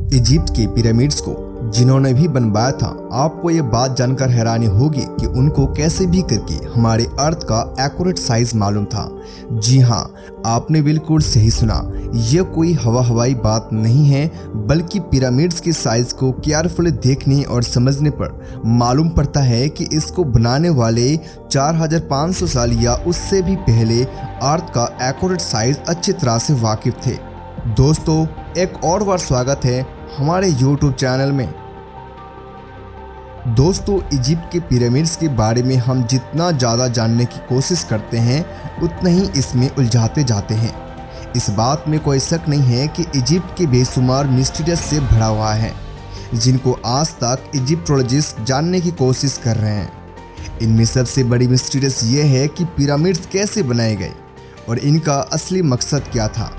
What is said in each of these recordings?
Egypt के pyramids को जिन्होंने भी बनवाया था, आपको ये बात जानकर हैरानी होगी कि उनको कैसे भी करके हमारे अर्थ का एक्यूरेट साइज मालूम था। जी हाँ, आपने बिल्कुल सही सुना। यह कोई हवाई बात नहीं है, बल्कि पिरामिड्स के साइज को केयरफुली देखने और समझने पर मालूम पड़ता है कि इसको बनाने वाले 4500 साल या उससे भी पहले अर्थ का एक्यूरेट साइज अच्छी तरह से वाकिफ थे। दोस्तों, एक और बार स्वागत है हमारे YouTube चैनल में। दोस्तों, इजिप्ट के पिरामिड्स के बारे में हम जितना ज़्यादा जानने की कोशिश करते हैं, उतना ही इसमें उलझाते जाते हैं। इस बात में कोई शक नहीं है कि इजिप्ट के बेशुमार मिस्टीरियस से भरा हुआ है, जिनको आज तक इजिप्टोलॉजिस्ट जानने की कोशिश कर रहे हैं। इनमें सबसे बड़ी मिस्टीरियस ये है कि पिरामिड्स कैसे बनाए गए और इनका असली मकसद क्या था।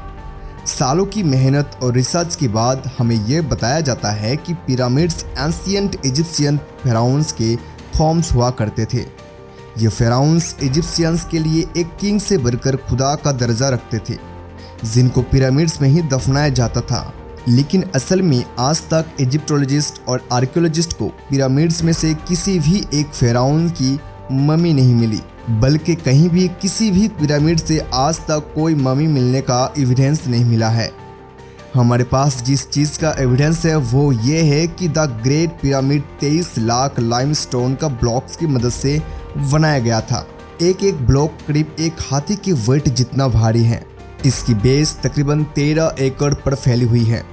सालों की मेहनत और रिसर्च के बाद हमें यह बताया जाता है कि पिरामिड्स एंशिएंट इजिप्शियन फेराउन्स के थॉम्स हुआ करते थे। ये फेराउन्स इजिप्शियंस के लिए एक किंग से बढ़कर खुदा का दर्जा रखते थे, जिनको पिरामिड्स में ही दफनाया जाता था। लेकिन असल में आज तक इजिप्टोलॉजिस्ट और आर्कियोलॉजिस्ट को पिरामिड्स में से किसी भी एक फेराउन की ममी नहीं मिली, बल्कि कहीं भी किसी भी पिरामिड से आज तक कोई ममी मिलने का एविडेंस नहीं मिला है। हमारे पास जिस चीज़ का एविडेंस है वो ये है कि the great pyramid 23 lakh limestone का ब्लॉक्स की मदद से बनाया गया था। एक एक ब्लॉक करीब एक हाथी के वेट जितना भारी है। इसकी बेस तकरीबन 13 एकड़ पर फैली हुई है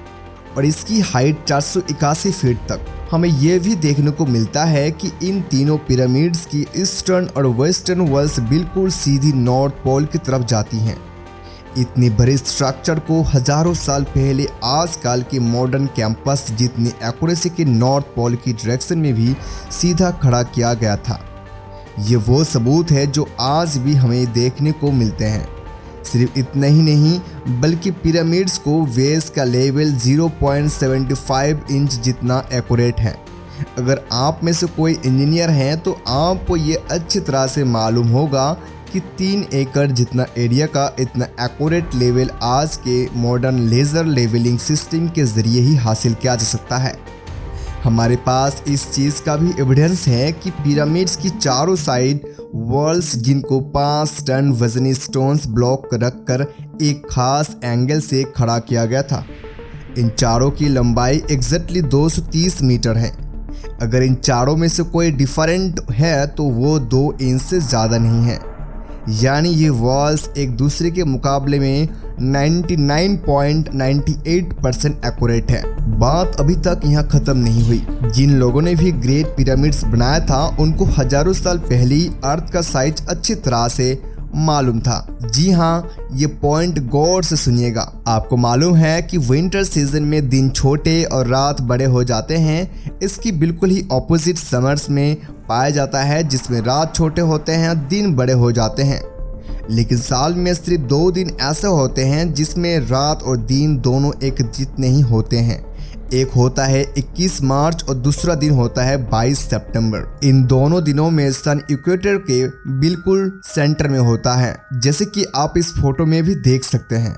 और इसकी हाइट 481 फीट तक। हमें यह भी देखने को मिलता है कि इन तीनों पिरामिड्स की ईस्टर्न और वेस्टर्न वॉल्स बिल्कुल सीधी नॉर्थ पोल की तरफ जाती हैं। इतने बड़े स्ट्रक्चर को हजारों साल पहले आजकल के मॉडर्न कैंपस जितनी एक्यूरेसी के नॉर्थ पोल की डायरेक्शन में भी सीधा खड़ा किया गया था। ये वो सबूत है जो आज भी हमें देखने को मिलते हैं। सिर्फ इतना ही नहीं, बल्कि पिरामिड्स को बेस का लेवल 0.75 इंच जितना एक्यूरेट है। अगर आप में से कोई इंजीनियर हैं तो आपको ये अच्छी तरह से मालूम होगा कि 3 एकड़ जितना एरिया का इतना एक्यूरेट लेवल आज के मॉडर्न लेज़र लेवलिंग सिस्टम के ज़रिए ही हासिल किया जा सकता है। हमारे पास इस चीज़ का भी एविडेंस है कि पिरामिड्स की चारों साइड वॉल्स, जिनको 5 टन वजनी स्टोन्स ब्लॉक रखकर एक खास एंगल से खड़ा किया गया था। इन चारों की लंबाई एग्जैक्टली 230 मीटर है। अगर इन चारों में से कोई डिफरेंट है तो वो 2 इंच से ज़्यादा नहीं है। यानी ये वॉल्स एक दूसरे के मुकाबले में 99.98% एक्यूरेट है। बात अभी तक यहाँ खत्म नहीं हुई। जिन लोगों ने भी ग्रेट पिरामिड्स बनाया था, उनको हजारों साल पहले ही अर्थ का साइज अच्छी तरह से मालूम था। जी हाँ, ये पॉइंट गौर से सुनिएगा। आपको मालूम है कि विंटर सीजन में दिन छोटे और रात बड़े हो जाते हैं। इसकी बिल्कुल ही ऑपोजिट समर्स में पाया जाता है, जिसमें रात छोटे होते हैं, दिन बड़े हो जाते हैं। लेकिन साल में सिर्फ 2 दिन ऐसे होते हैं जिसमें रात और दिन दोनों एक जितने ही होते हैं। एक होता है 21 मार्च और दूसरा दिन होता है 22 सितंबर। इन दोनों दिनों में सन इक्वेटर के बिल्कुल सेंटर में होता है, जैसे कि आप इस फोटो में भी देख सकते हैं।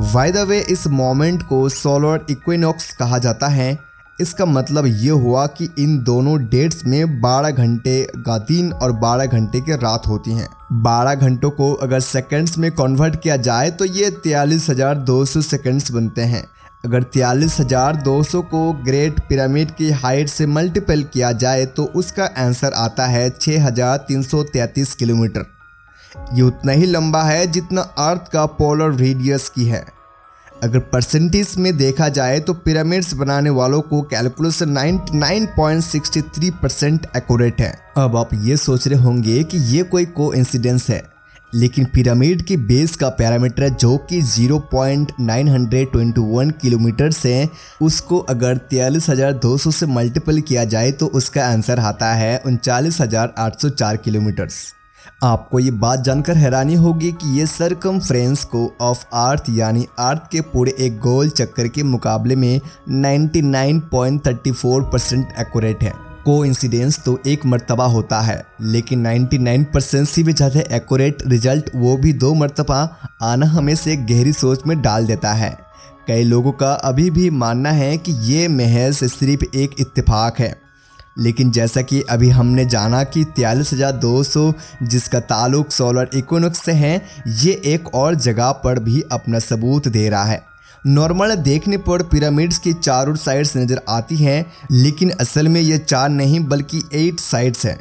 बाय द वे, इस मोमेंट को सोलर इक्विनॉक्स कहा जाता है। इसका मतलब ये हुआ कि इन दोनों डेट्स में 12 घंटे का दिन और 12 घंटे की रात होती हैं। 12 घंटों को अगर सेकंड्स में कन्वर्ट किया जाए तो ये 43,200 सेकंड्स बनते हैं। अगर 43,200 को ग्रेट पिरामिड की हाइट से मल्टीपल किया जाए तो उसका आंसर आता है 6,333 किलोमीटर। ये उतना ही लंबा है जितना अर्थ का पोलर रेडियस की है। अगर परसेंटेज में देखा जाए तो पिरामिड्स बनाने वालों को कैलकुलेशन 99.63% एक्यूरेट है। अब आप ये सोच रहे होंगे कि ये कोई कोइंसिडेंस है, लेकिन पिरामिड के बेस का पैरामीटर जो कि 0.921 किलोमीटर है, उसको अगर 43,200 से मल्टीपल किया जाए तो उसका आंसर आता है 39,804 किलोमीटर्स। आपको ये बात जानकर हैरानी होगी कि ये सरकमफ्रेंस को ऑफ अर्थ यानी अर्थ के पूरे एक गोल चक्कर के मुकाबले में 99.34% एक्यूरेट है। कोइंसिडेंस तो एक मर्तबा होता है, लेकिन 99% से भी ज़्यादा एक्यूरेट रिजल्ट वो भी 2 मर्तबा आना हमें से गहरी सोच में डाल देता है। कई लोगों का अभी भी मानना है कि ये महज सिर्फ एक इत्तेफाक है, लेकिन जैसा कि अभी हमने जाना कि 43,200 जिसका ताल्लुक सोलर इक्विनोक्स से है, ये एक और जगह पर भी अपना सबूत दे रहा है। नॉर्मल देखने पर पिरामिड्स की चारों साइड्स नज़र आती हैं, लेकिन असल में ये 4 नहीं बल्कि 8 साइड्स हैं।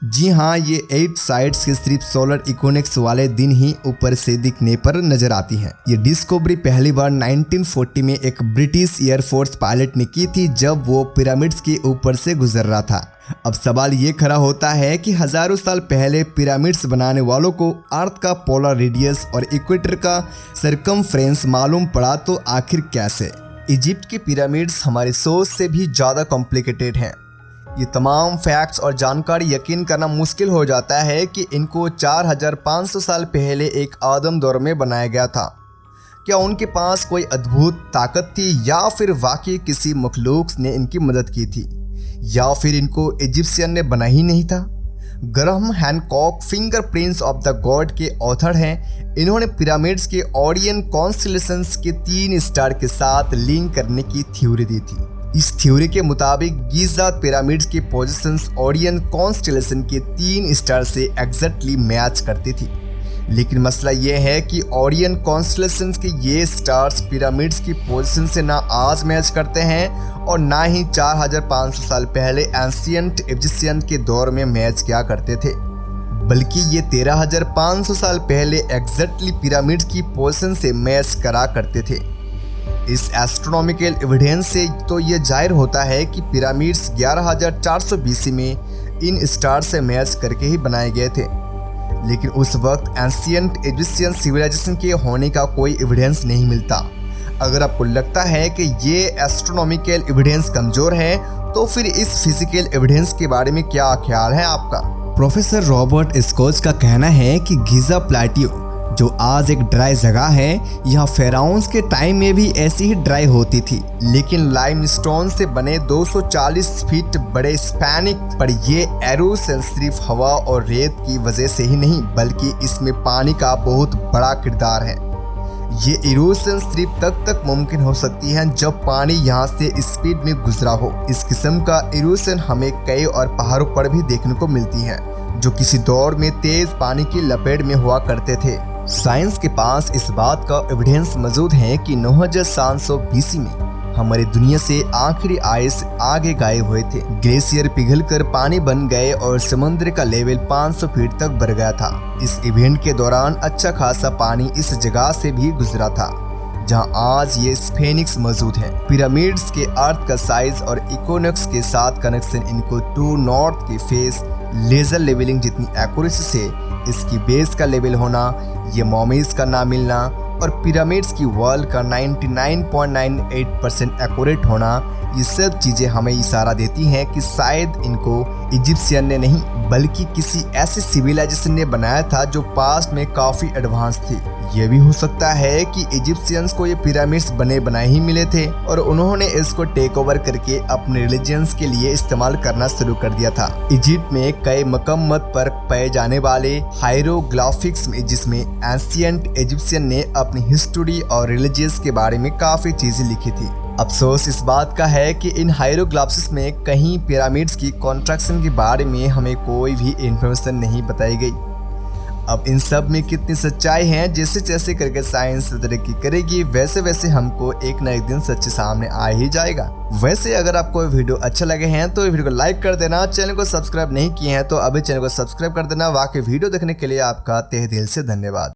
जी हाँ, ये 8 साइड्स के सिर्फ सोलर इक्विनोक्स वाले दिन ही ऊपर से दिखने पर नजर आती हैं। ये डिस्कवरी पहली बार 1940 में एक ब्रिटिश एयरफोर्स पायलट ने की थी, जब वो पिरामिड्स के ऊपर से गुजर रहा था। अब सवाल ये खड़ा होता है कि हजारों साल पहले पिरामिड्स बनाने वालों को अर्थ का पोलर रेडियस और इक्वेटर का सरकमफ्रेंस मालूम पड़ा, तो आखिर कैसे? इजिप्ट के पिरामिड्स हमारी सोच से भी ज़्यादा कॉम्प्लिकेटेड हैं। ये तमाम फैक्ट्स और जानकारी यकीन करना मुश्किल हो जाता है कि इनको 4500 साल पहले एक आदम दौर में बनाया गया था। क्या उनके पास कोई अद्भुत ताकत थी, या फिर वाकई किसी मखलूक ने इनकी मदद की थी, या फिर इनको इजिप्शियन ने बना ही नहीं था? Graham Hancock fingerprints of the God के ऑथर हैं। इन्होंने पिरामिड्स के ओरियन कॉन्स्टेलेशंस के 3 स्टार के साथ लिंक करने की थ्योरी दी थी। इस थ्योरी के मुताबिक गीज़ा पिरामिड्स की पोजीशंस ओरियन कॉन्स्टेलेशन के 3 स्टार से एग्जैक्टली मैच करती थी। लेकिन मसला यह है कि ओरियन कॉन्स्टेलेशंस के ये स्टार्स पिरामिड्स की पोजीशन से ना आज मैच करते हैं और ना ही 4500 साल पहले एंशिएंट इजिप्शियन के दौर में मैच किया करते थे, बल्कि ये 13500 साल पहले एग्जैक्टली पिरामिड्स की पोजीशन से मैच करा करते थे। इस एस्ट्रोनॉमिकल एविडेंस से तो ये जाहिर होता है कि पिरामिड्स 11400 BC में इन स्टार से मैच करके ही बनाए गए थे। लेकिन उस वक्त एंशिएंट इजिप्शियन सिविलाइजेशन के होने का कोई एविडेंस नहीं मिलता। अगर आपको लगता है कि ये एस्ट्रोनॉमिकल एविडेंस कमज़ोर है, तो फिर इस फिजिकल एविडेंस के बारे में क्या ख्याल है आपका? प्रोफेसर रॉबर्ट स्कॉच का कहना है कि गीज़ा प्लेटियो, जो आज एक ड्राई जगह है, यह फेराउन्स के टाइम में भी ऐसी ही ड्राई होती थी, लेकिन लाइमस्टोन से बने 240 फीट बड़े स्पैनिक पर यह एरोशन सिर्फ हवा और रेत की वजह से ही नहीं, बल्कि इसमें पानी का बहुत बड़ा किरदार है। ये इरोशन सिर्फ तब मुमकिन हो सकती है जब पानी यहाँ से स्पीड में गुजरा हो। इस किस्म का इरोशन हमें कई और पहाड़ों पर भी देखने को मिलती है, जो किसी दौर में तेज पानी की लपेट में हुआ करते थे। साइंस के पास इस बात का एविडेंस मौजूद है कि 9700 BC में हमारी दुनिया से आखिरी आइस आगे गायब हुए थे। ग्लेशियर पिघलकर पानी बन गए और समुद्र का लेवल 500 फीट तक बढ़ गया था। इस इवेंट के दौरान अच्छा खासा पानी इस जगह से भी गुजरा था, जहां आज ये स्फेनिक्स मौजूद है। पिरामिड्स के अर्थ का साइज और इक्विनोक्स के साथ कनेक्शन इनको टू नॉर्थ के फेस लेजर लेवलिंग जितनी एक्यूरेसी से इसकी बेस का लेवल होना, ये मॉमीज का ना मिलना और पिरामिड्स की वॉल का 99.98% एक्यूरेट होना, ये सब चीज़ें हमें इशारा देती हैं कि शायद इनको इजिप्शियन ने नहीं बल्कि किसी ऐसे सिविलाइजेशन ने बनाया था जो पास्ट में काफ़ी एडवांस थी। ये भी हो सकता है कि इजिप्शियंस को ये पिरामिड्स बने बनाए ही मिले थे और उन्होंने इसको टेक ओवर करके अपने रिलीजियंस के लिए इस्तेमाल करना शुरू कर दिया था। इजिप्ट में कई मकम्मत पर पाए जाने वाले हायरोग्राफिक्स में, जिसमें एंशिएंट इजिप्शियन ने अपनी हिस्ट्री और रिलीजियस के बारे में काफ़ी चीज़ें लिखी थी। अफसोस इस बात का है कि इन हायरोग्राफिक्स में कहीं पिरामिड्स की कंस्ट्रक्शन के बारे में हमें कोई भी इंफॉर्मेशन नहीं बताई गई। अब इन सब में कितनी सच्चाई है, जैसे जैसे करके साइंस तरक्की करेगी वैसे वैसे हमको एक ना एक दिन सच्चे सामने आ ही जाएगा। वैसे अगर आपको वीडियो अच्छा लगे हैं तो वीडियो को लाइक कर देना, चैनल को सब्सक्राइब नहीं किए हैं तो अभी चैनल को सब्सक्राइब कर देना। वाकई वीडियो देखने के लिए आपका तहे दिल से धन्यवाद।